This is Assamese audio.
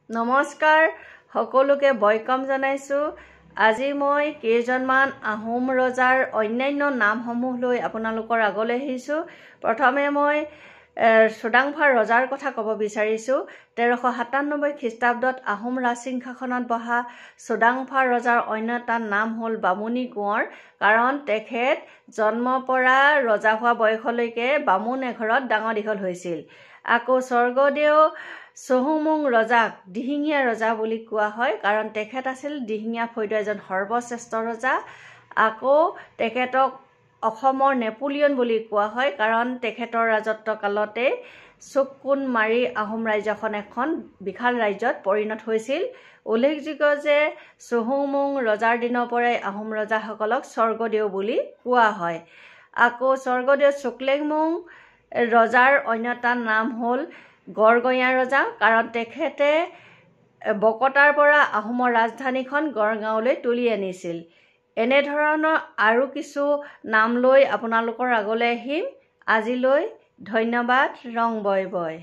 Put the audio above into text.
নমস্কাৰ সকলোকে বয়কম জনাইছো। আজি মই কেইজনমান আহোম ৰজাৰ অন্যান্য নামসমূহ লৈ আপোনালোকৰ আগলৈ আহিছো। প্ৰথমে মই চুডাংফা ৰজাৰ কথা ক'ব বিচাৰিছো। 1397 খ্ৰীষ্টাব্দত আহোম ৰাজসিংহাসনত বহা চুডাংফা ৰজাৰ অন্য এটা নাম হ'ল বামুণী কোঁৱৰ, কাৰণ তেখেত জন্মৰ পৰা ৰজা হোৱা বয়সলৈকে বামুণ এঘৰত ডাঙৰ দীঘল হৈছিল। আকৌ স্বৰ্গদেউ চহুমুং ৰজাক দিহিঙীয়া ৰজা বুলি কোৱা হয়, কাৰণ তেখেত আছিল দিহিঙীয়া ফৈদৰ এজন সৰ্বশ্ৰেষ্ঠ ৰজা। আকৌ তেখেতক অসমৰ নেপোলিয়ন বুলি কোৱা হয়, কাৰণ তেখেতৰ ৰাজত্ব কালতে চুককোণ মাৰি আহোম ৰাজ্যখন এখন বিশাল ৰাজ্যত পৰিণত হৈছিল। উল্লেখযোগ্য যে চহুমুং ৰজাৰ দিনৰ পৰাই আহোম ৰজাসকলক স্বৰ্গদেউ বুলি কোৱা হয়। আকৌ স্বৰ্গদেউ চুকলেংমুং ৰজাৰ অন্য এটা নাম হ'ল গড়গঞা ৰজা, কাৰণ তেখেতে বকতাৰ পৰা আহোমৰ ৰাজধানীখন গড়গাঁৱলৈ তুলি আনিছিল। এনেধৰণৰ আৰু কিছু নাম লৈ আপোনালোকৰ আগলৈ আহিম। আজিলৈ ধন্যবাদ। ৰং বয় বয়।